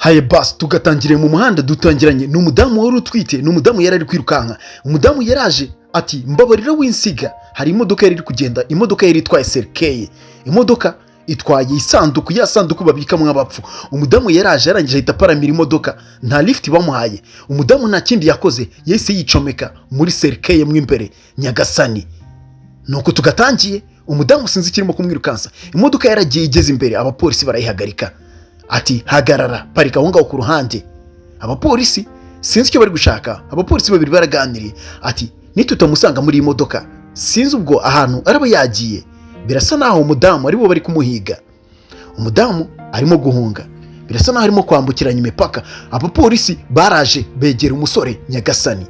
haye basi tugatangire mu muhanda dutangiranye n'umudamu wari utwite n'umudamu yari ari kwirukanka. Umudamu yaraje ati mbabarira winsiga, hari imodoka yari iri kugenda, imodoka yari itwaye serikeye, imodoka itwaye isanduku, ya sanduku babikamo abapfu. Umudamu yaraje yarangije ahita paramira imodoka, nta lift bamuhaye. Umudamu nta kindi yakoze, yahise yicomeka muri serikeye mu imbere. Nyagasani, nuko tugatangiye. Umudamu sinzi kirimo kumwirukansa, imodoka yaragiye igeze imbere, abapolisi barayihagarika ati hagarara, parika aho ngaho ku ruhande. Abapolisi sinzi icyo bari gushaka, abapolisi babiri baraganiriye ati nitutamusanga muri iyi modoka sinzi ubwo ahantu araba yagiye. Birasa naho umudamu aribo bari kumuhiga, umudamu arimo guhunga, birasa naho arimo kwambukiranya imipaka. Abapolisi baraje begera umusore. Nyagasani,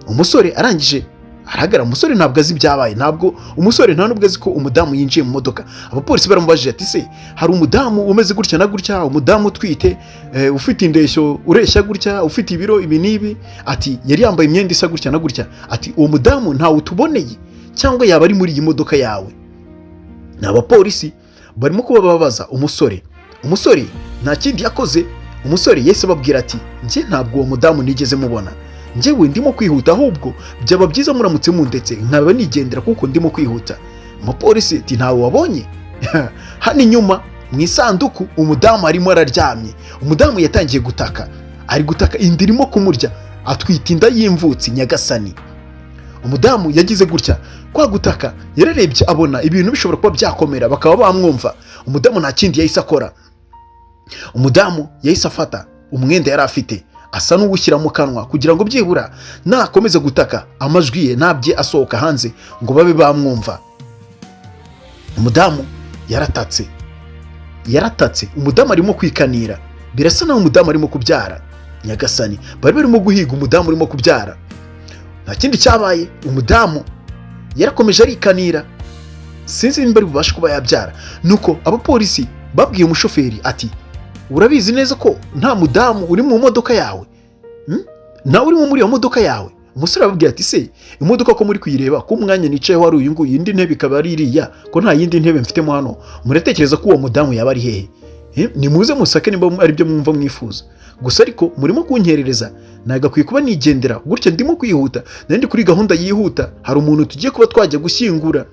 umusore arangije arahagara. Umusore ntabwo azi ibyabaye, ntabwo umusore nta nubwo azi ko umudamu yinjiye mu modoka. Abapolisi baramubajije ati se hari umudamu umeze gutya na gutya, umudamu utwite, ufite indeshyo ureshya gutya, ufite ibiro ibi n'ibi, ati yari yambaye imyenda isa gutya na gutya, ati uwo mudamu ntawe utuboneye cyangwa yaba ari muri iyi modoka yawe? Ni abapolisi barimo kuba babaza umusore. Umusore nta kindi yakoze. Umusore yahise ababwira ati njye ntabwo uwo mudamu nigeze mubona, njyewe ndimo kwihuta, ahubwo byaba byiza muramutse mundetse nkaba nigendera kuko ndimo kwihuta. Umupolisi ati ntawe wabonye? Hano inyuma mu isanduku umudamu arimo araryamye. Umudamu yatangiye gutaka, ari gutaka, inda irimo kumurya, atwite inda y'imvutsi. Nyagasani, umudamu yagize gutya, kwa gutaka yararebye abona ibintu bishobora kuba byakomera, bakaba bamwumva. Umudamu nta kindi yahise akora. Umudamu yahise afata umwenda yari afite, asa n'uwushyira mu kanwa kugira ngo byibura nakomeza gutaka amajwi ye ntabye asohoka hanze ngo babe bamwumva. Umudamu yaratatse, umudamu arimo kwikanira, birasa naho umudamu arimo kubyara. Nyagasani, bari barimo guhiga umudamu urimo kubyara. Nta kindi cyabaye, umudamu yarakomeje arikanira, sinzi nimba ari bubashe kuba yabyara. Nuko abapolisi babwiye umushoferi ati urabizi neza ko nta mudamu uri mu modoka yawe? Nawe urimo muri iyo modoka yawe? Umusore ababwira ati se imodoka ko muri kuyireba ko umwanya nicayeho ari uyu nguyu, indi ntebe ikaba ari iriya, ko nta yindi ntebe mfitemo hano, muratekereza ko uwo mudamu yaba ari hehe? Nimuze musake nimba ari byo mwumva mwifuza, gusa ariko murimo kunkerereza, nagakwiye kuba nigendera gutya, ndimo kwihuta, nandi kuri gahunda yihuta, hari umuntu tugiye kuba twajya gushyingura.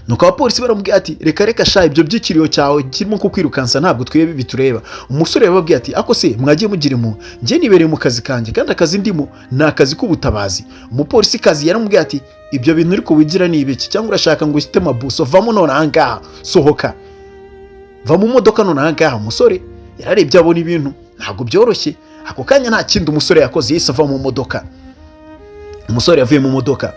Nuko abapolisi baramubwira ati reka sha, ibyo byikiriyo cyawe kirimo kukwirukansa ntabwo twebe bitureba. Umusore yababwiye ati ako se mwagiye mugira mu, njye nibereye mu kazi kanjye, kandi akazi ndimo ni akazi k'ubutabazi. Umupolisi kazi yaramubwiye ati ibyo bintu uri kubigira ni ibiki, cyangwa urashaka ngo usite mabuso? Vamo none ahangaha, sohoka, va mu modoka none ahangaha. Umusore yararebye abona ibintu ntabwo byoroshye. Ako kanya nta kindi umusore yakoze, yahise ava mu modoka. Umusore yavuye mu modoka,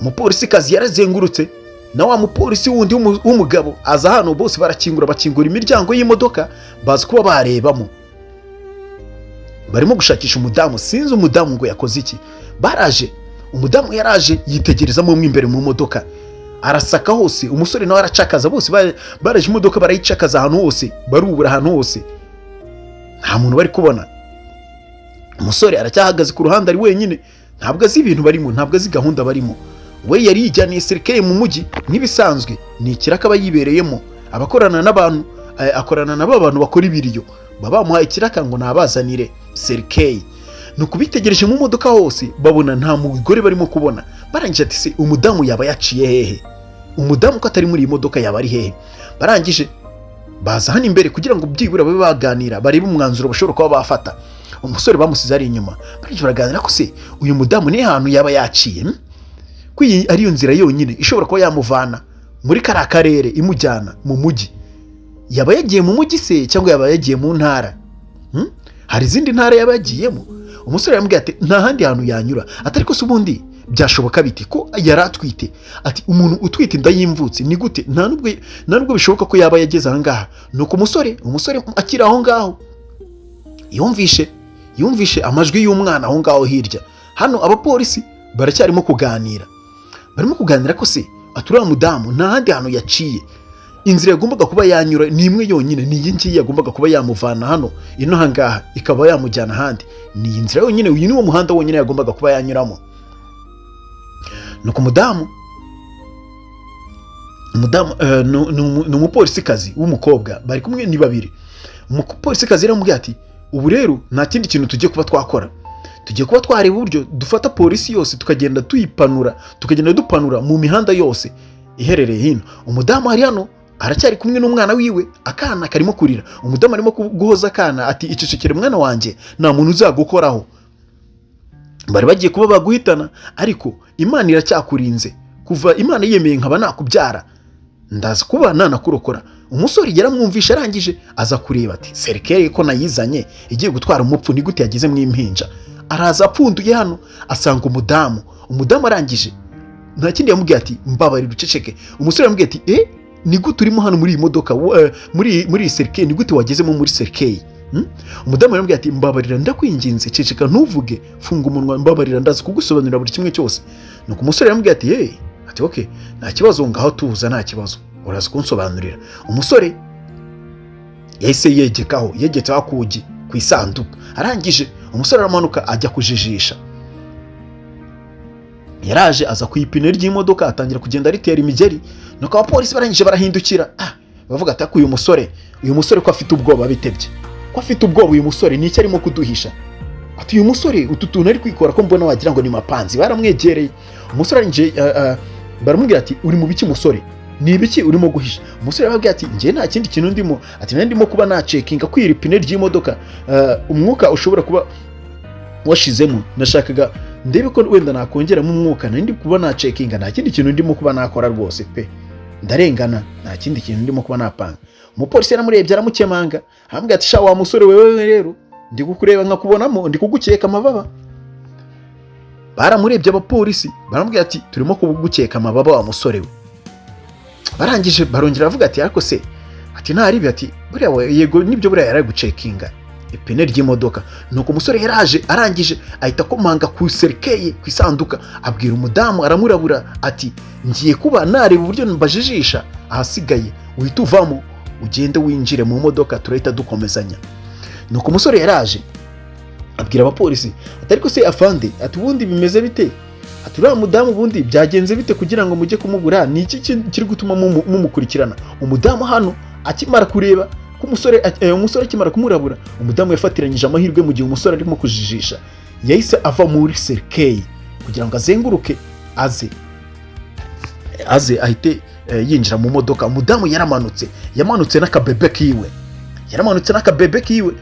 umupolisi kazi yarazengurutse na wa mupolisi wundi w'umugabo aza hano. Bose bakingura imiryango y'imodoka, bazi kuba barebamo, barimo gushakisha umudamu. Sinzi umudamu ngo yakoze iki. Baraje, umudamu yaraje yitegerezamo mo imbere mu modoka, arasaka hose. Umusore nawe aracakaza, bose baraje imodoka barayicakaza ahantu hose, barubura ahantu hose, nta muntu bari kubona. Umusore aracyahagaze ku ruhande ari wenyine, ntabwo azi ibintu barimo, ntabwo azi gahunda barimo. We yari yijyaniye serikeye mu mujyi n'ibisanzwe, ni ikiraka aba yibereyemo, abakorana n'abantu, akorana nabo bantu bakora ibiriyo, baba bamuhaye ikiraka ngo nabazanire serikeye. Nuko bitegereje mu modoka hose babona nta mugore barimo kubona. Barangije ati se umudamu yaba yaciye hehe? Umudamu ko atari muri iyi modoka yaba ari hehe? Barangije baza hano imbere kugira ngo byibura babe baganira, barebe umwanzuro bashobora kuba bafata. Umusore bamusize ari inyuma, barangije baraganira ko se uyu mudamu ni hantu yaba yaciye, ko iyi ari yo nzira yonyine ishobora kuba yamuvana muri kariya karere imujyana mu mujyi. Yaba yagiye mu mujyi se cyangwa yaba yagiye mu ntara? Hari izindi ntara yaba yagiyemo? Umusore yamubwiye ati nta handi hantu yanyura. Atari ko se ubundi byashoboka biti ko yari atwite? Ati umuntu utwite inda y'imvutsi ni gute? Nta nubwo bishoboka ko yaba yageze aha ngaha. Nuko umusore akiri aho ngaho yumvishe amajwi y'umwana aho ngaho hirya. Hano abapolisi baracyarimo kuganira, barimo kuganira ko se aturiya mudamu nta handi hantu yaciye, inzira yagombaga kuba yanyura ni imwe yonyine, ni iyi ngiyi yagombaga kuba yamuvana hano ino hangaha ikaba yamujyana ahandi. Ni iyi nzira yonyine, uyu ni wo muhanda wonyine yagombaga kuba yanyuramo. Nuko umudamu ni umupolisikazi w'umukobwa, bari kumwe ni babiri. umupolisikazi yaramubwiye ati ubu rero nta kindi kintu tugiye kuba twakora, tugiye kuba twareba uburyo dufata polisi yose tukagenda tukagenda dupanura mu mihanda yose iherereye hino. Umudamu hari hano aracyari kumwe n'umwana wiwe, akana karimo kurira, umudamu arimo guhoza akana ati icecekere mwana wanjye, nta muntu uzagukoraho. Bari bagiye kuba baguhitana, ariko Imana iracyakurinze, kuva Imana yemeye nkaba nakubyara ndaza kuba nanakurokora. Umusore yaramwumvisha, arangije aza kureba ati serikeri ko nayizanye igiye gutwara umupfu, ni gute yagize mu impinja. Araza apfunduye hano asanga umudamu arangije nta kindi yamubwiye ati mbabarira uceceke. Umusore yamubwiye ati ni gute urimo hano muri iyi modoka, muri iyi serikeri, ni gute wagezemo muri serikeri? Umudamu yamubwiye ati mbabarira ndakwinginze, ceceka ntuvuge, funga umunwa, mbabarira ndaza kugusobanurira buri kimwe cyose. Nuko umusore yamubwiye ati okay, nta kibazo, ngaho tuza, nta kibazo, uraza kunsobanurira. Umusore yahise yegetse akugi ku isanduku, arangije umusore aramanuka ajya kujijisha. Yaraje aza ku ipine ry'imodoka atangira kugenda ritera imigeri. Nuko abapolisi barangije barahindukira, bavuga ati uyu musore ko afite ubwoba, bitebye ko afite ubwoba, uyu musore ni icyo arimo kuduhisha. Ati uyu musore utu tuntu ari kwikora ko mbona wagira ngo ni mapanzi. Baramwegereye, umusore arangije baramubwira ati uri mu biki musore, ni ibiki urimo guhisha? Umusore arababwira ati njye nta kindi kintu ndimo, ati ndimo kuba nacekinga kwira ipine ry'imodoka, umwuka ushobora kuba washizemo, nashakaga ndebe ko wenda nakongeramo umwuka, ndi kuba nacekinga, nta kindi kintu ndimo kuba nakora rwose pe, ndarengana, nta kindi kintu ndimo kuba napanga. Umupolisi yaramurebye aramukemanga, arambwira ati sha wa musore wewe rero ndi kukureba nkakubonamo, ndi kugukeka amababa. Baramurebye abapolisi baramubwira ati turimo kugukeka amababa wa musore we. Barangije barongera bavuga ati ariko se, ati ntaribi, ati buriya yego nibyo, buriya yari gucekinga ipine ry'imodoka. Nuko umusore yaraje, arangije ahita komanga ku serikeye ku isanduka, abwira umudamu, aramurabura ati ngiye kuba nareba uburyo mbajijisha, ahasigaye uhita uvamo ugende winjire mu modoka, turahita dukomezanya. Nuko umusore yaraje abwira abapolisi ati ariko se afande, ati ubundi bimeze bite, ati uriya mudamu ubundi byagenze bite kugira ngo mujye kumubura, ni iki kiri gutuma mumukurikirana? Umudamu hano akimara kureba ko umusore akimara kumurabura, umudamu yafatiranyije amahirwe mu gihe umusore arimo kujijisha, yahise ava muri serikeri kugira ngo azenguruke aze ahite yinjira mu modoka. Umudamu yamanutse n'akabebe kiwe.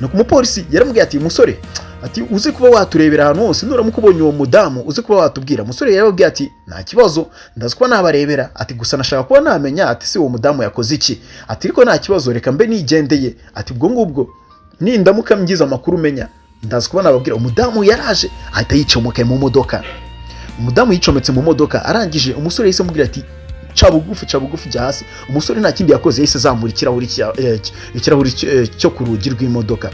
Nuko umupolisi yaramubwiye ati musore, ati uze kuba waturebera ahantu hose, nuramuka ubonye uwo mudamu uze kuba watubwira. Umusore yarababwiye ati nta kibazo, ndazi kuba nabarebera, ati gusa nashaka kuba namenya ati se uwo mudamu yakoze iki, ati ariko nta kibazo, reka mbe nigendeye, ati ubwo ngubwo nindamuka mgize amakuru menya ndazi kuba nababwira. Umudamu yaraje ahita yicomeka mu modoka. Umudamu yicometse mu modoka, arangije umusore yahise amubwira ati ca bugufi jya hasi. Umusore nta kindi yakoze, yahise azamura ikirahuri cyo ku rugi rw'imodoka.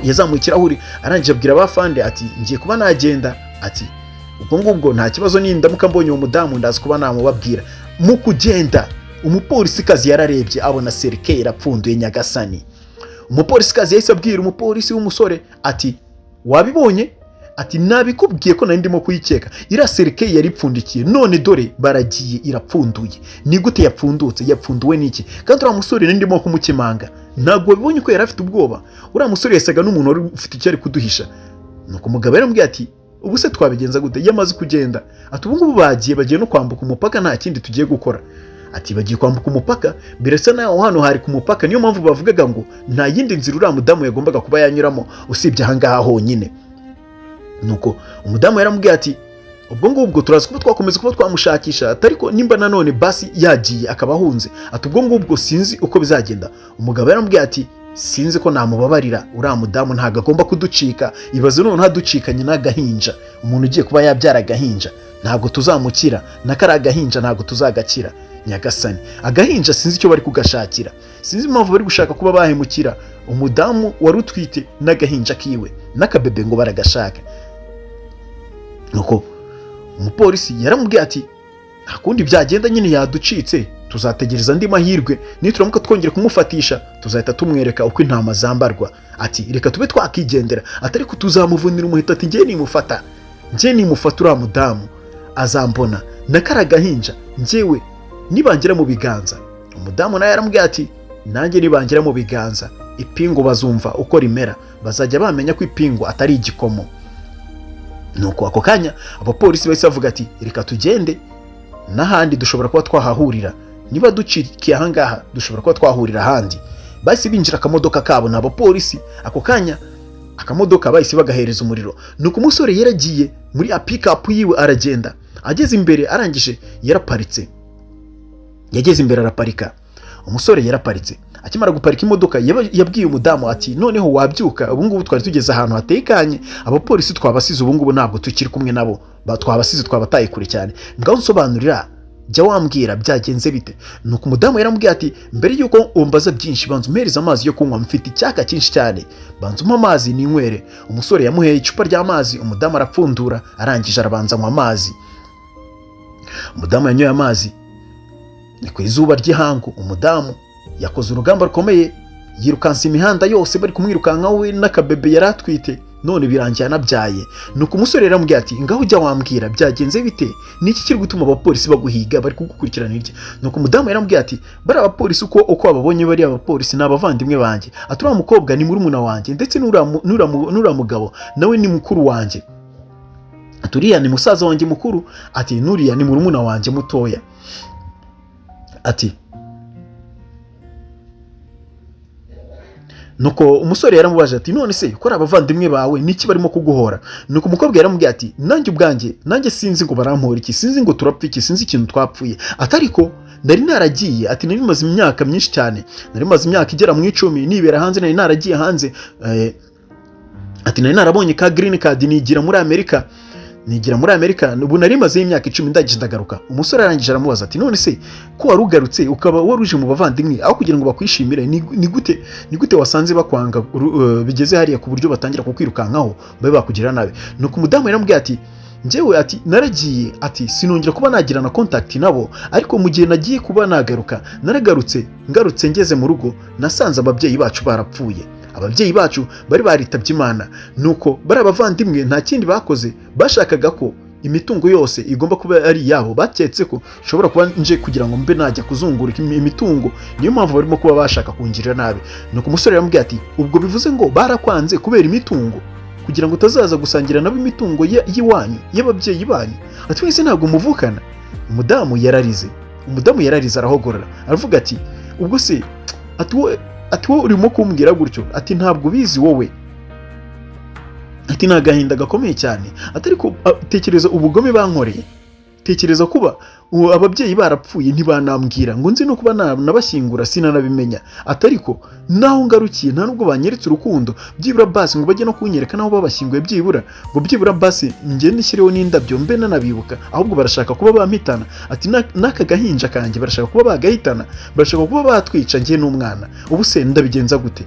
Yazamuye ikirahuri, arangije abwira abafande ati ngiye kuba nagenda, ati ubwo ngubwo nta kibazo, nindamuka mbonye uwo mudamu ndazi kuba namubabwira. Mu kugenda umupolisikazi yararebye abona serikeri irapfunduye nyagasani. Umupolisikazi yahise abwira umupolisi w'umusore ati wabibonye, ati nabikubwiye ko nari ndimo kuyikeka, iriya serikeri yari ipfundikiye, none dore baragiye irapfunduye. Ni gute yapfundutse? Yapfunduwe n'iki? Kandi uriya musore nari ndimo kumukemanga, ntabwo wabibonye ko yari afite ubwoba? Uriya musore yasaga n'umuntu wari ufite icyo ari kuduhisha. Nuko umugabo yaramubwiye ati ubu se twabigenza gute? Yamaze kugenda, ati ubu ngubu bagiye no kwambuka umupaka, nta kindi tugiye gukora. Ati bagiye kwambuka umupaka, birasa naho hano hari ku mupaka, niyo mpamvu bavugaga ngo nta yindi nzira uriya mudamu yagombaga kuba yanyuramo usibye ahangaha honyine. Nuko umudamu yaramubwiye ati ubwo ngubwo turaza kuba twakomeza kuba twamushakisha, ariko nimba nanone basi yagiye akaba ahunze, ati ubwo ngubwo sinzi uko bizagenda. Umugabo yaramubwiye ati sinzi ko namubabarira, uriya mudamu ntabwo agomba kuducika, ibaze none haducikanye n'agahinja, umuntu ugiye kuba yabyara agahinja, ntabwo tuzamukira, n'akari agahinja ntabwo tuzagakira. Nyagasani, agahinja sinzi icyo bari kugashakira, sinzi impamvu bari gushaka kuba bahemukira umudamu wari utwite n'agahinja kiwe, n'akabebe ngo baragashaka. Nuko umupolisi yaramubwiye ati nta kundi byagenda, nyine yaducitse, tuzategereza andi mahirwe, nituramuka twongera kumufatisha tuzahita tumwereka uko intama zambarwa. Ati reka tube twakigendera, atari ko tuzamuvunira umuheto. Ati njye nimufata uriya mudamu azambona n'akari agahinja njyewe nibangira mu biganza. Umudamu nawe yaramubwiye ati nanjye nibangira mu biganza ipingu bazumva uko rimera, bazajya bamenya ko ipingu atari igikomo. Nuko ako kanya abapolisi bahise bavuga ati reka tugende, n'ahandi dushobora kuba twahahurira, niba ducikiye ahangaha dushobora kuba twahurira ahandi. Bahise binjira akamodoka kabo n'abapolisi. Ako kanya akamodoka bahise bagahereza umuriro. Nuko umusore yaragiye muri pick-up yiwe aragenda, ageze imbere arangije yaraparitse, yageze imbere araparika. Umusore yaraparitse, akimara guparika imodoka yabwiye umudamu ati noneho wabyuka, ubu ngubu twari tugeze ahantu hatekanye, abapolisi twabasize ubu ngubu ntabwo tukiri kumwe nabo, twabasize twabataye kure cyane, ngaho nsobanurira, jya wambwira byagenze bite. Nuko umudamu yaramubwiye ati mbere yuko umbaza byinshi banza umpereza amazi yo kunywa, mfite icyaka cyinshi cyane, banza umpa amazi ninywere. Umusore yamuheye icupa ry'amazi, umudamu arapfundura, arangije arabanza anywa amazi. Umudamu yanyoye amazi, ni ku izuba ry'ihangu. Umudamu yakoze urugamba rukomeye, yirukansa imihanda yose bari kumwirukanka we n'akabebe yari atwite, none birangiye anabyaye. Nuko umusore yaramubwiye ati ngaho ujya wambwira byagenze bite, niki kiri gutuma abapolisi baguhiga bari kugukurikirana irye. Nuko umudamu yaramubwiye ati bari abapolisi uko ababonye bari abapolisi ni abavandimwe banjye, ati uriya mukobwa ni murumuna wanjye, ndetse n'uriya mugabo nawe ni mukuru wanjye, ati uriya ni musaza wanjye mukuru, ati n'uriya ni murumuna wanjye mutoya. Ati nuko umusore yaramubaje ati none se ko ari abavandimwe bawe niki barimo kuguhora? Nuko umukobwa yaramubwiye ati nanjye sinzi ngo barampora iki, sinzi ngo turapfa iki, sinzi ikintu twapfuye, atariko nari naragiye, ati nari maze imyaka myinshi cyane, nari maze imyaka igera mu 10 nibera hanze, nari naragiye hanze, ati nari narabonye ka green card nigira muri Amerika, ubu nari maze imyaka 10 ndagije ndagaruka. Umusore arangije aramubaza ati none se ko warugarutse ukaba waruje mu bavandimwe aho kugira ngo bakwishimire, ni gute wasanze bakwanga bigeze hariya ku buryo batangira kukwirukankaho babe bakugira nabi? Nuko umudamu yaramubwiye ati njyewe ati naragiye, ati sinongera kuba nagira na contact nabo, ariko mu gihe nagiye kuba nagaruka naragarutse, ngarutse ngeze mu rugo nasanze ababyeyi bacu barapfuye. Ababyeyi bacu bari baritabye Imana. Nuko bari abavandimwe nta kindi bakoze, bashakaga ko imitungo yose igomba kuba ari yabo, baketse ko shobora kuba nje kugira ngo mbe najya kuzungura imitungo, niyo mpamvu barimo kuba bashaka kungirira nabi. Nuko umusore yaramubwiye ati ubwo bivuze ngo barakwanze kubera imitungo, kugira ngo utazaza gusangira nabo imitungo y'iwanyu y'ababyeyi banyu, ati wese ntabwo muvukana? Umudamu yararize arahogorora aravuga ati ubwo se ati wowe urimo kumbwira gutyo, ati ntabwo bizi wowe, ati ni agahinda gakomeye cyane, atariko tekereza ubugome bankoreye, tekereza kuba ababyeyi barapfuye ntibanambwira ngo nzi no kuba nabashyingura sinanabimenya, atariko naho ngarukiye nta nubwo banyeretse urukundo, byibura basi ngo bajye no kunyereka naho babashyinguye, byibura basi ngende nshyireho n'indabyo mbe nanabibuka, ahubwo barashaka kuba bampitana. Ati n'aka gahinja kanjye barashaka kuba bagahitana, barashaka kuba batwica njye n'umwana, ubu se ndabigenza gute?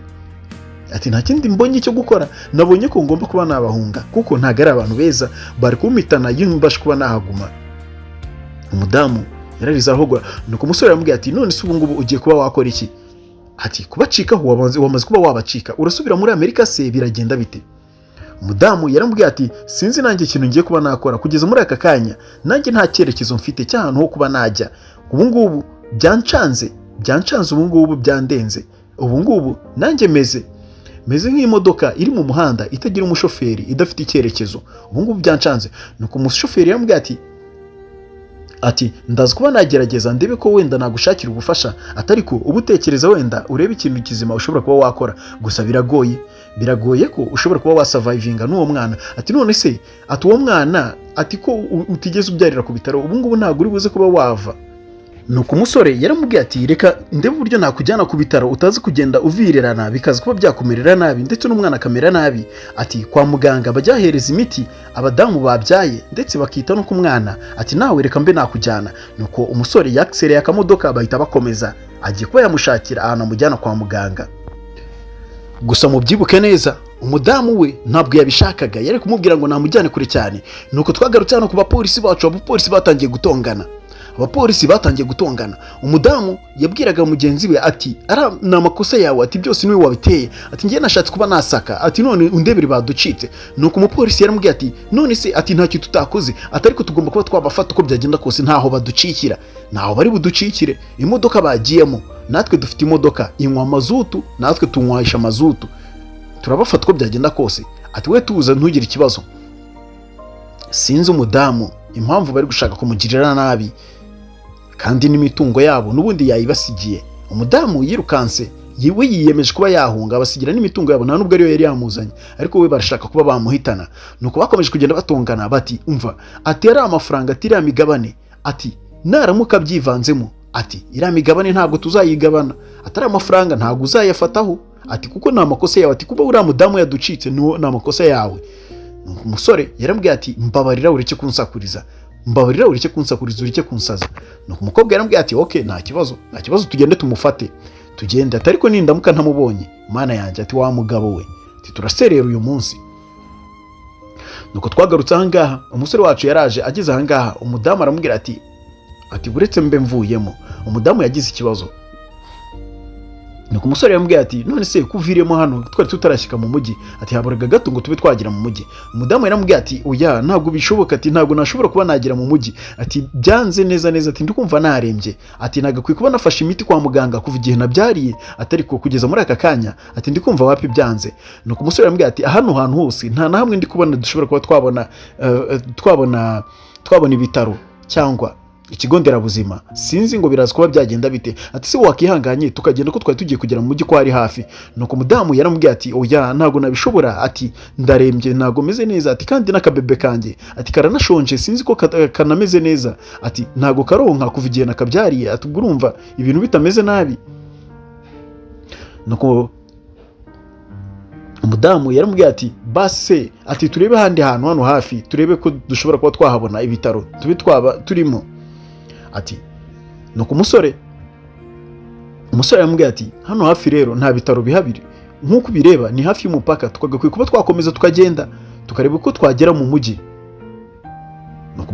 Ati nta kindi mbonye cyo gukora, nabonye ko ngomba kuba nabahunga kuko ntago ari abantu beza, bari kumpitana yumbash kuba nahaguma. Umudamu yarariza ahogora. Nuko umusore yaramubwiye ati none se ubu ngubu ugiye kuba wakora iki? Ati kubacikaho wamaze kuba wabacika, urasubira muri Amerika se biragenda bite? Umudamu yaramubwiye ati sinzi nanjye ikintu ngiye kuba nakora, kugeza muri aka kanya nanjye nta cyerekezo mfite cy'ahantu ho kuba najya. Ubu ngubu byancanze ubu ngubu byandenze, ubu ngubu nanjye meze nk'imodoka iri mu muhanda itagira umushoferi, idafite icyerekezo, ubu ngubu byancanze. Nuko umushoferi yaramubwiye ati ndazi kuba nagerageza ndebe ko wenda nagushakira ubufasha, atariko ubu tekereza wenda urebe ikintu kizima ushobora kuba wakora, gusa biragoye ko ushobora kuba wasurvivinga n'uwo mwana. Ati none se ati uwo mwana ati ko utigeze ubyarira ku bitaro, ubu ngubu ntabwo uri buze kuba wava. Nuko umusore yaramubwiye ati reka ndebe uburyo nakujyana ku bitaro utazi kugenda uvirirana bikaza kuba byakomerera nabi, ndetse n'umwana akamera nabi. Ati kwa muganga bajyahereza imiti abadamu babyaye ndetse bakita no ku mwana, ati nawe reka mbe nakujyana. Nuko umusore yaksereye akamodoka bahita bakomeza, agiye kuba yamushakira ahantu amujyana kwa muganga. Gusa mubyibuke neza umudamu we ntabwo yabishakaga, yari kumubwira ngo namujyane kure cyane. Nuko twagarutse hano ku bapolisi bacu, abapolisi batangiye gutongana. Umudamu yabwiraga mugenzi we ati ni amakosa yawe, ati byose niwe wabiteye, ati ngiye nashatse kuba nasaka, ati none undebere baducitse. Nuko umupolisi yaramubwiye ati none se ati ntacyo tutakoze, atariko tugomba kuba twabafata uko byagenda kose, ntaho baducikira, ntaho bari buducikire, imodoka bagiyemo natwe dufite imodoka inywa mazutu, natwe tunywahisha mazutu, turabafata uko byagenda kose. Ati we tuza ntugire ikibazo. Sinzi umudamu impamvu bari gushaka kumugirira nabi, kandi n'imitungo yabo n'ubundi yayibasigiye. Umudamu yirukanse we yiyemeje kuba yahunga abasigira n'imitungo yabo, nta nubwo ariyo yari yamuzanye, ariko we barashaka kuba bamuhitana. Nuko bakomeje kugenda batongana bati umva, ati yari amafaranga, ati iriya migabane, ati naramuka byivanzemo, ati iriya migabane ntabwo tuzayigabana, atari amafaranga ntabwo uzayafataho, ati kuko ni amakosa yawe, ati kuba uriya mudamu yaducitse ni amakosa yawe. Umusore yarambwiye ati mbabarira ureke kunsakuriza, mbabarira ureke kunsakuriza, ureke kunsaza. Nuko umukobwa yarambwiye ati okay, nta kibazo tugende tumufate, tugende, ati ariko nindamuka ntamubonye mana yanjye, ati wa mugabo we, ati turaserera uyu munsi. Nuko twagarutse ahangaha, umusore wacu yaraje, ageze ahangaha umudamu aramubwira ati buretse mbe mvuyemo, umudamu yagize ikibazo. Nuko umusore yambwiye ati none se kuviremo hano twari tutarashyika mu mujyi, ati haburaga gato ngo tube twagira mu mujyi. Umudamu yaramubwiye ati oya ntabwo bishoboka, ati ntabwo nashobora kuba nagira mu mujyi, ati byanze neza, ati ndikumva narembye, ati nagakwiye kuba nafashe imiti kwa muganga kuva igihe nabyariye, atari ko kugeza muri aka kanya, ati ndikumva wapi byanze. Nuko umusore yambwiye ati hano hantu hose nta na hamwe ndi kubona dushobora kuba twabona ibitaro cyangwa ikigo nderabuzima, sinzi ngo biraza kuba byagenda bite, ati se wakihanganye tukagenda ko twari tugiye kugera mu mujyi ko ari hafi. Nuko umudamu yaramubwiye ati oya ntabwo nabishobora, ati ndarembye, ntabwo meze neza, ati kandi n'akabebe kanjye, ati karanashonje, sinzi ko kanameze neza, ati ntabwo karonka kuva igihe nakabyariye, ati urumva ibintu bitameze nabi. Nuko umudamu yaramubwiye ati base, ati turebe handi hantu hano hafi, turebe ko dushobora kuba twahabona ibitaro tube twaba turimo. Ati nuko umusore yamubwiye ati hano hafi rero nta bitaro bihabiri, nk'uko bireba ni hafi y'umupaka, tukagakwiye kuba twakomeza tukagenda tukareba uko twagera mu mujyi. Nuko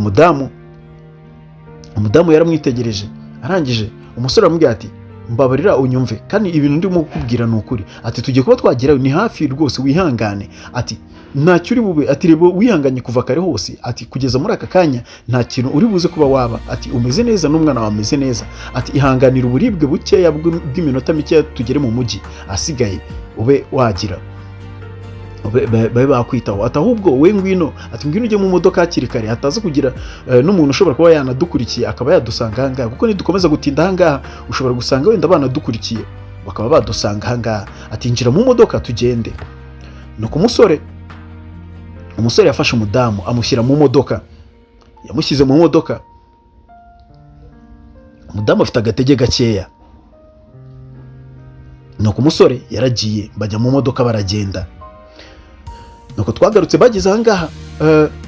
umudamu yaramwitegereje, arangije umusore aramubwiye ati mbabarira unyumve, kandi ibintu ndimo kukubwira ni ukuri, ati tugiye kuba twagerayo, ni hafi rwose, wihangane, ati ntacyo uri bube, ati reba wihanganye kuva kare hose, ati kugeza muri aka kanya nta kintu uri buze kuba waba, ati umeze neza n'umwana wawe ameze neza, ati ihanganira uburibwe bukeya bw'iminota mikeya tugere mu mujyi, asigaye ube wagira babe bakwitaho, ati ahubwo we ngwino, ati ngwino ujye mu modoka hakiri kare, hataza kugira n'umuntu ushobora kuba yanadukurikiye akaba yadusanga ahangaha, kuko nidukomeza gutinda ahangaha ushobora gusanga wenda banadukurikiye bakaba badusanga ahangaha, ati injira mu modoka tugende. Nuko umusore yafashe umudamu amushyira mu modoka, yamushyize mu modoka. Umudamu afite agatege gakeya. Nuko umusore yaragiye, bajya mu modoka baragenda. Nuko twagarutse bageze ahangaha,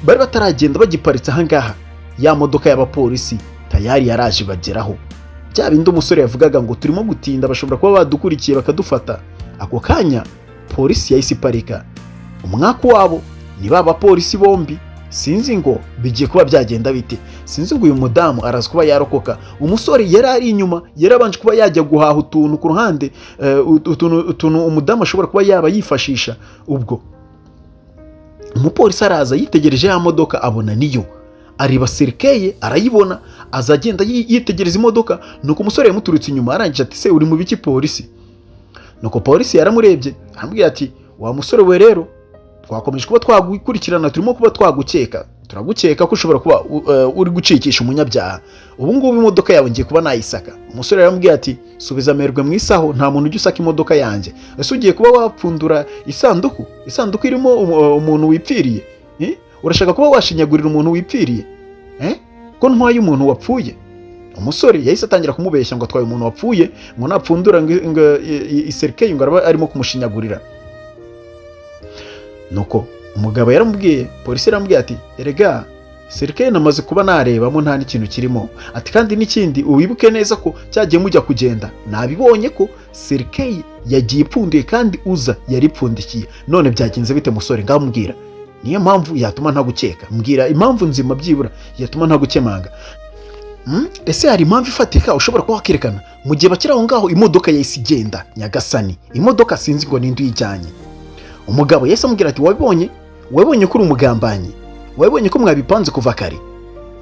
bari bataragenda bagiparitse ahangaha, ya modoka y'abapolisi tayari yaraje bageraho. Bya bindi umusore yavugaga ngo turimo gutinda bashobora kuba badukurikiye bakadufata, ako kanya polisi yahise iparika. Umwaka wabo ni ba bapolisi bombi, sinzi ngo bigiye kuba byagenda bite, sinzi ngo uyu mudamu araza kuba yarokoka. Umusore yari ari inyuma, yarabanje kuba yajya guhaha utuntu ku ruhande, utuntu umudamu ashobora kuba yaba yifashisha. Ubwo umupolisi araza yitegereje ya modoka, abona niyo, areba serikeye arayibona, azagenda yitegereza imodoka. Nuko umusore yamuturutse inyuma, arangije ati se uri mu biki polisi? Nuko polisi yaramurebye aramubwira ati wa musore we rero twakomeje kuba twagukurikirana, turimo kuba turagukeka ko ushobora kuba uri gucikisha umunyabyaha, ubu ngubu imodoka yawe ngiye kuba nayisaka. Umusore yaramubwiye ati subiza amerwe mu isaho, nta muntu ujya usaka imodoka yanjye. Ese ugiye kuba wapfundura isanduku irimo umuntu wipfiriye? Urashaka kuba washinyagurira umuntu wipfiriye ko ntwaye umuntu wapfuye? Umusore yahise atangira kumubeshya ngo atwaye umuntu wapfuye, ngo napfundura iserikeye ngo araba arimo kumushinyagurira. Nuko umugabo yaramubwiye, polisi yaramubwiye ati erega serikeye namaze kuba narebamo nta n'ikintu kirimo, ati kandi n'ikindi uwibuke neza ko cyagiye mujya kugenda nabibonye ko serikeye yagiye ipfunduye kandi uza yari ipfundikiye. None byagenze bite musore? Ngambwira niyo mpamvu yatuma ntagukeka, mbwira impamvu nzima byibura yatuma ntagukemanga. Ese hari impamvu ifatika ushobora kuba wakerekana? Mu gihe bakira aho ngaho imodoka yahise igenda, nyagasani imodoka sinzi ngo ninde uyijyanye. Umugabo yahise amubwira ati wabonye ko uri umugambanyi, wabonye ko mwabipanze kuva kare.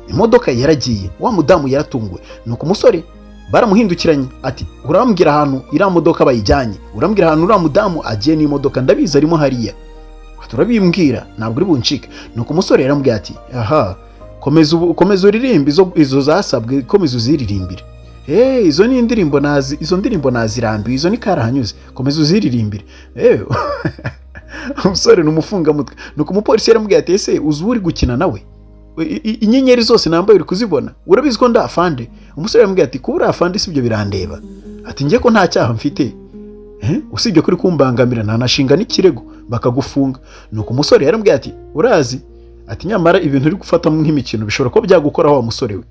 Imodoka yaragiye, wa mudamu yaratunguwe. Nuko umusore baramuhindukiranye ati urambwira ahantu iriya modoka bayijyanye, urambwira ahantu uriya mudamu agiye n'imodoka, ndabizi arimo hariya, turabimbwira ntabwo uri buncike. nuko umusore yaramubwiye ati aha komeza uririmbe izo zasabwe, komeza uziririmbire. Izo ni indirimbo nazi, izo ndirimbo nazirambiwe, izo ni karahanyuze, komeza uziririmbire. Umusore numufunga mutwe. nuko umupolisi yaramubwiye ati ese uzi uri gukina nawe, inyenyeri zose nambaye uri kuzibona, urabizi ko ndafande? Umusore yaramubwiye ati kuba urafande si byo birandeba, ati ngiye ko nta cyaha mfite, usibye kuri kumbangamira ntanashinga n'ikirego bakagufunga. nuko umusore yaramubwiye ati urazi, ati nyamara ibintu uri gufata nk'imikino bishobora kuba byagukoraho wa musore we,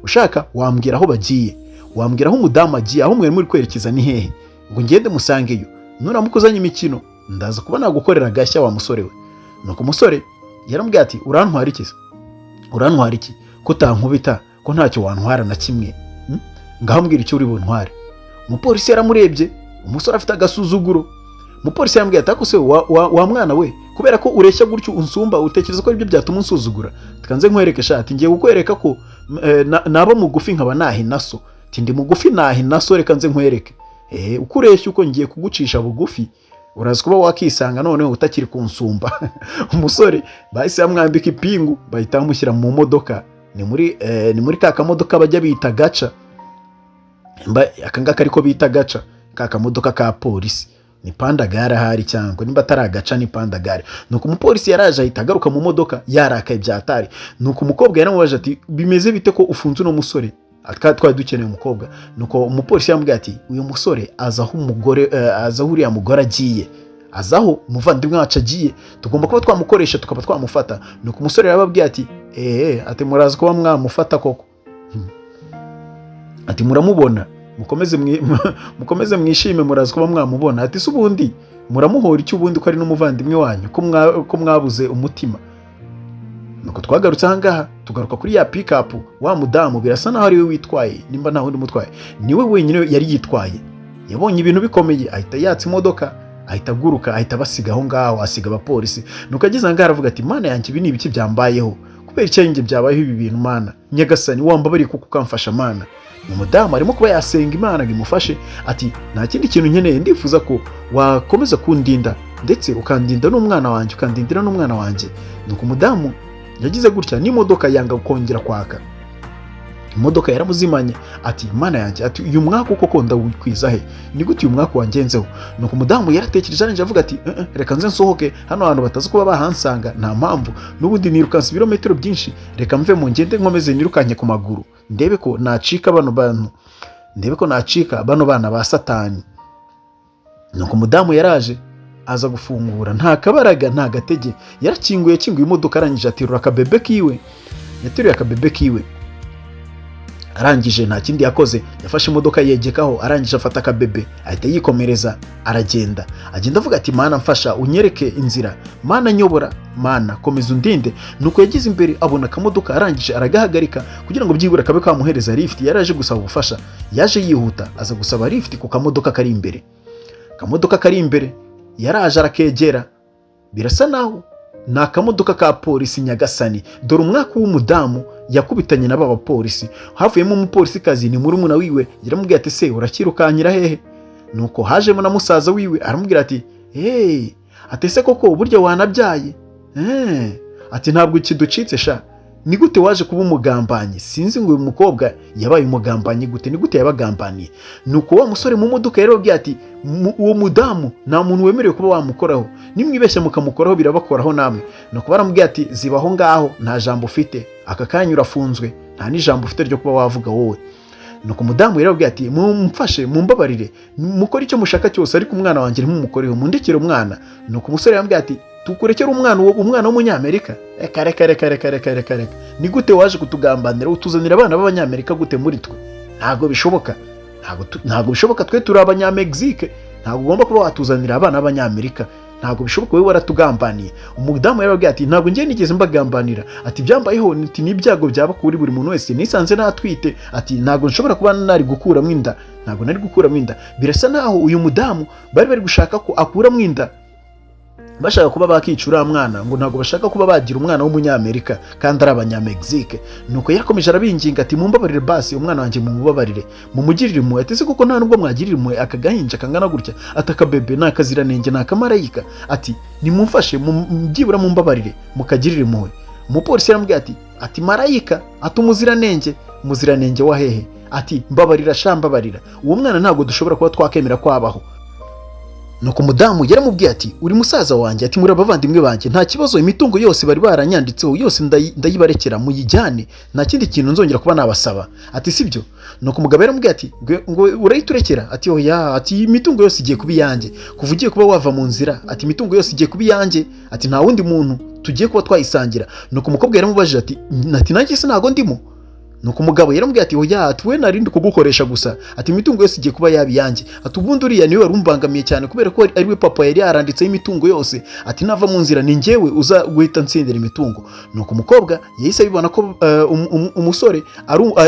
ushaka wambwira aho bagiye, wambwira aho umudamu agiye, aho mwari muri kwerekeza ni hehe, ngo ngende musangeyo, nuramukuzanye imikino ndaza kuba nagukorera agashya wa musore we. nuko umusore yaramubwiye ati urantwara iki, urantwara iki ko utankubita, ko ntacyo wantwara na kimwe, ngaho mbwira icyo uri buntware. Umupolisi yaramurebye, umusore afite agasuzuguro. Umupolisi yaramubwiye ati akose wa mwana we, kubera ko ureshya gutyo unsumba utekereza ko aribyo byatuma unsuzugura, tukanze nkwereke shati, ngiye kukwereka ko naba mugufi nkaba nahina so, ndi mugufi nahina so, reka nze nkwereke uko ureshya uko ngiye kugucisha bugufi, urazi kuba wakisanga noneho utakiri kunsumba. Umusore bahise bamwambika ipingu, bahita bamushyira mu modoka, ni muri ka kamodoka bajya bita gaca, aka ngaka ariko bita gaca, ka kamodoka ka polisi, ni pandagare ahari, cyangwa nimba atari agaca ni pandagare. nuko umupolisi yaraje ahita agaruka mu modoka yarakaye byatari. nuko umukobwa yaramubaje ati bimeze bite ko ufunze uno musore, twari dukeneye umukobwa. nuko umupolisi yamubwiye ati uyu musore azaho umugore, azaho uriya mugore agiye, azaho umuvandimwe wacu agiye, tugomba kuba twamukoresha tukaba twamufata. nuko umusore yarababwiye ati ati muraza kuba mwamufata koko, ati muramubona, mukomeze mwishime, muraza kuba mwamubona. ati se ubundi muramuhora icyo ubundi ko ari n'umuvandimwe wanyu, ko mwabuze umutima. nuko twagarutse ahangaha tugaruka kuri ya pick-up, wa mudamu birasa naho ari we witwaye, nimba nta wundi mutwaye, niwe wenyine yari yitwaye. yabonye ibintu bikomeye ahita yatsa imodoka, ahita aguruka, ahita basiga aho ngaho, asiga abapolisi. nuko ageze ahangaha aravuga ati mana yanjye, ibi ni ibiki byambayeho, kubera icyanjye byabayeho ibi bintu, mana nyagasani wambabariye kuko ukamfasha mana. umudamu arimo kuba yasenga Imana ngo imufashe, ati nta kindi kintu nkeneye, ndifuza ko wakomeza kundinda ndetse ukandinda n'umwana wanjye, ukandindira n'umwana wanjye. nuko umudamu yagize gutya, n'imodoka yanga kongera kwaka, imodoka yaramuzimanye. ati Imana yanjye, ati uyu mwaka uko ndawukwiza he, ni gute uyu mwaka wangenzeho? nuko umudamu yaratekereje aranje avuga ati reka nze nsohoke hano hantu batazi kuba bahansanga, nta mpamvu, n'ubundi nirukanse ibirometero byinshi, reka mve mu ngende nkomeze nirukanye ku maguru, ndebe ko nacika bano bana ba Satani. nuko umudamu yaraje aza gufungura, nta kabaraga nta gatege, yarakinguye imodoka, arangije aterura akabebe kiwe, yateruye akabebe kiwe, arangije nta kindi yakoze, yafashe imodoka yegekaho, arangije afata akabebe ahita yikomereza, agenda avuga ati Mana mfasha, unyereke inzira, Mana nyobora, Mana komeza undinde. nuko yagize imbere abona akamodoka, arangije aragahagarika kugira ngo byibura kabe kamuhereza lift. yaraje gusaba ubufasha, yaje yihuta aza gusaba lift ku kamodoka kari imbere. akamodoka kari imbere yaraje arakegera, birasa naho ni akamodoka ka polisi nyagasani. dore umwaka w'umudamu yakubitanye n'aba bapolisi, havuyemo umupolisi kazi ni murumuna wiwe, yaramubwiye ati se urakirukanyira hehe? nuko hajemo na musaza wiwe, aramubwira ati ati se koko burya wanabyaye? ati ntabwo ikiducitse sha, ni gute waje kuba umugambanyi? sinzi ngo uyu mukobwa yabaye umugambanyi gute, ni gute yabagambaniye? nuko wa musore mu modoka yarababwiye ati uwo mudamu nta muntu wemerewe kuba wamukoraho, nimwibeshya mukamukoraho birabakoraho namwe. nuko baramubwiye ati zibaho ngaho, nta jambo ufite, aka kanya urafunzwe, nta n'ijambo ufite ryo kuba wavuga wowe. nuko umudamu yarababwiye ati mumfashe, mumbabarire, mukore icyo mushaka cyose, ariko umwana wanjye ntimumukoreho, mundekere umwana. nuko umusore yambwiye ati tukurekere umwana w'umunyamerika? reka, ni gute waje kutugambanira, utuzanira abana b'abanyamerika gute muri twe? ntabwo bishoboka, twe turi abanyamegizike, ntabwo ugomba kuba watuzanira abana b'abanyamerika, ntabwo bishoboka, wowe waratugambaniye. umudamu yarababwiye ati ntabwo ngiye nigeze mbagambanira, ati byambayeho n'ibyago byaba kuri buri muntu wese, nisanze natwite, ati ntabwo nshobora kuba nari gukuramo inda, birasa naho uyu mudamu bari gushaka ko akuramo inda, bashaka kuba bakica uriya mwana ngo ntabwo bashaka kuba bagira umwana w'umunyamerika kandi ari abanyamegizike. Nuko yarakomeje arabinginga ati mumbabarire basi umwana wanjye mumubabarire mumugirire impuhwe. Ati se kuko nta nubwo mwagirira impuhwe aka gahinja kangana gutya, ati akabebe ni akaziranenge ni akamarayika, ati nimumfashe byibura mumbabarire mukagirire impuhwe. Umupolisi yaramubwiye ati marayika, ati umuziranenge wa hehe, ati mbabarira shambabarira uwo mwana ntabwo dushobora kuba twakemera kwabaho. Nuko umudamu yaramubwiye ati uri musaza wanjye, ati muri abavandimwe banjye, nta kibazo imitungo yose bari baranyanditseho yose ndayibarekera muyijyane, nta kindi kintu nzongera kuba nabasaba, ati sibyo. Nuko umugabo yaramubwiye ati ngo urayiturekera, ati oya, ati imitungo yose igiye kuba iyanjye kuva ugiye kuba wava mu nzira, ati imitungo yose igiye kuba iyanjye, ati nta wundi muntu tugiye kuba twayisangira. Nuko umukobwa yaramubajije ati nanjye se ntago ndimo. Nuko umugabo yaramubwiye ati oya, ati we narindi kugukoresha gusa, ati imitungo yose igiye kuba yabi yanjye, ati ubundi uriya niwe warumbangamiye cyane kubera ko ari we papa yari yaranditseho imitungo yose, ati nava mu nzira ni njyewe uza guhita nsindira imitungo. Nuko umukobwa yahise abibona ko umusore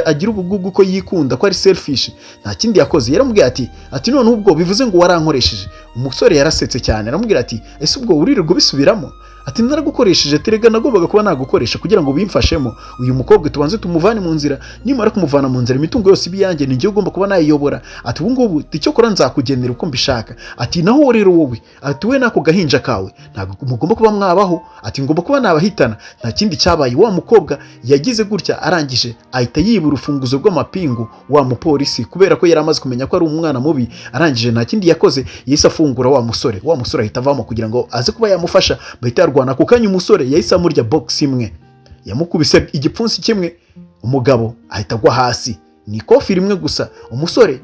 agira ubugugu ko yikunda ko ari selfish, nta kindi yakoze. Yaramubwiye ati none ubwo bivuze ngo warankoresheje. Umusore yarasetse cyane aramubwira ati ese ubwo uririrwa ubisubiramo, ati naragukoresheje terega nagombaga kuba nagukoresha kugira ngo bimfashemo. Uyu mukobwa tubanze tumuvane mu nzira, nimara kumuvana mu nzira imitungo yose ibiyanjye ni njye ugomba kuba nayiyobora. Ati ubu ngubu icyo kora nzakugenera uko mbishaka. Ati naho rero wowe, ati we nako gahinja kawe ntabwo mugomba kuba mwabaho, ati ngomba kuba nabahitana. Nta kindi cyabaye, wa mukobwa yagize gutya arangije ahita yiba urufunguzo rw'amapingu wa mupolisi kubera ko yari amaze kumenya ko ari umwana mubi. Arangije nta kindi yakoze, yahise afungura wa musore ahita avamo kugira ngo aze kuba yamufasha. Bahita rwana ku kanya umusore yahise amurya box imwe, yamukubise igipfunsi kimwe, umugabo ahita agwa hasi. Ni kofi rimwe gusa. Umusore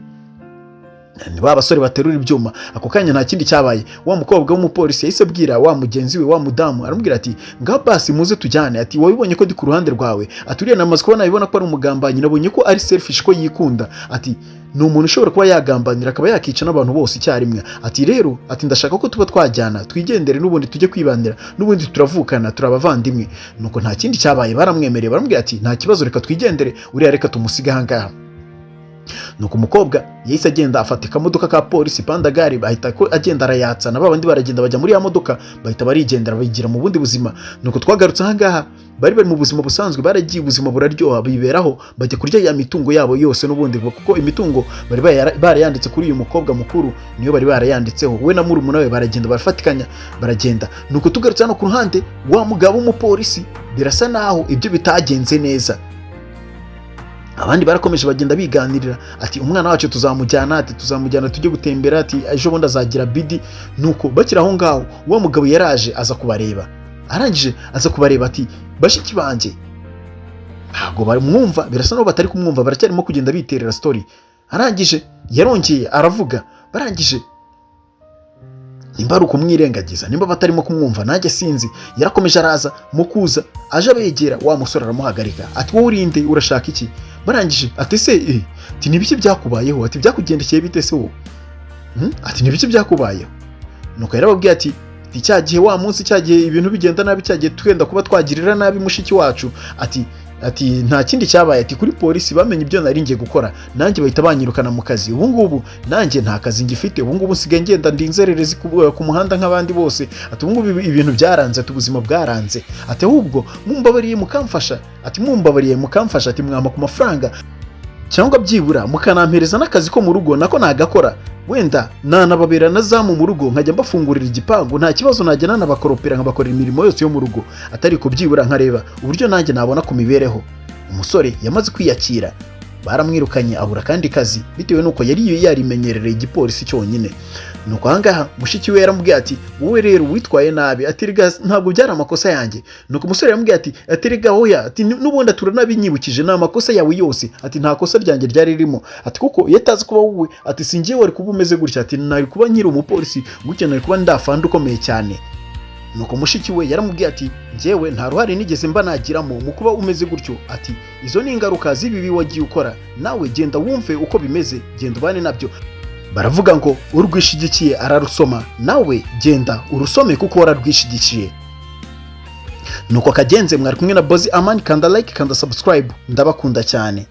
ni ba basore baterura ibyuma. Ako kanya nta kindi cyabaye, wa mukobwa w'umupolisi yahise abwira wa mugenzi we wa mudamu, aramubwira ati ngaho basi muze tujyane, ati wabibonye ko ndi ku ruhande rwawe, ati uriya namaze kubona abibona ko ari umugambanyi, nabonye ko ari selfish ko yikunda, ati ni umuntu ushobora kuba yagambanira akaba yakica n'abantu bose icyarimwe. Ati rero, ati ndashaka ko tuba twajyana twigendere n'ubundi tujye kwibanira, n'ubundi turavukana turabavandimwe. Nuko nta kindi cyabaye, baramwemereye baramubwira ati nta kibazo reka twigendere, uriya reka tumusige aha ngaha. Nuko umukobwa yahise agenda afata ikamodoka ka polisi Pandagari, bahita ko agenda arayatsa, na babandi baragenda bajya muri ya modoka bahita barigendera bayigira mu bundi buzima. Nuko twagarutse aha ngaha, bari mu buzima busanzwe, baragiye ubuzima buraryoha biberaho, bajya kurya ya mitungo yabo yose n'ubundi, kuko imitungo bari barayanditse kuri uyu mukobwa mukuru niyo bari barayanditseho, we na murumuna we baragenda barafatikanya baragenda. Nuko tugarutse hano ku ruhande wa mugabo w'umupolisi, birasa naho ibyo bitagenze neza. Abandi barakomeje bagenda biganirira, ati umwana wacu tuzamujyana, ati tuzamujyana tujye gutembera, ati ejo bundi azagira bidi. Nuko bakira aho ngaho wa mugabo yaraje aza kubareba, arangije aza kubareba ati bashiki banjye ntabwo baramwumva, birasa naho batari kumwumva, baracyarimo kugenda biterera story. Arangije yarongeye aravuga, barangije nimba ari ukumwirengagiza, nimba batarimo kumwumva nanjye sinzi. Yarakomeje araza mukuza aje abegera, wa musore aramuhagarika, ati wowe urinde urashaka iki? Barangije ati se ati nibiki byakubayeho, ati byakugendekeye bite se wowe? Ati nibiki byakubayeho? Nuko yarababwiye ati cyagihe wa munsi, cyagihe ibintu bigenda nabi, cyagihe twenda kuba twagirira nabi mushiki wacu, ati nta kindi cyabaye, ati kuri polisi bamenye ibyo nari ngiye gukora, nanjye bahita banyirukana mu kazi. Ubu ngubu nanjye nta kazi ngifite, ubu ngubu nsigaye ngenda ndinzererezi ku muhanda nk'abandi bose. Ati ubu ngubu ibintu byaranze, ati ubuzima bwaranze, ati ahubwo mumbabariye mukamfasha, ati mumbabariye mukamfasha, ati mwama ku mafaranga cyangwa byibura mukanampereza n'akazi ko mu rugo nako nagakora, wenda nanababera na zamu mu rugo nkajya mbafungurira igipangu, nta kibazo najya nanabakoropera nkabakorera imirimo yose yo mu rugo, atari ko byibura nkareba uburyo nanjye nabona ku mibereho. Umusore yamaze kwiyakira, baramwirukanye abura kandi kazi bitewe nuko yari yarimenyerereye igipolisi cyonyine. Nuko ahangaha mushiki we yaramubwiye ati wowe rero witwaye nabi, ati riga ntabwo byari amakosa yanjye. Nuko umusore yaramubwiye ati riga hoya, ati nubundi turanabinyibukije na amakosa yawe yose, ati nta kosa ryanjye ryari ririmo, ati kuko yatazi kuba wowe, ati singiye wari kuba umeze gutya, ati nari kuba nkiri umupolisi gutya, nari kuba ndafanda ukomeye cyane. Nuko mushiki we yaramubwiye ati njyewe nta ruhare nigeze mba nagiramo mu kuba umeze gutyo, ati izo ni ingaruka z'ibibi wagiye ukora, nawe genda wumve uko bimeze, genda ubane nabyo. Baravuga ngo urwishigikiye ararusoma, nawe genda urusome kuko wararwishigikiye. Nuko kagenze, mwari kumwe na Bozi Amani, kanda like kanda subscribe, ndabakunda cyane.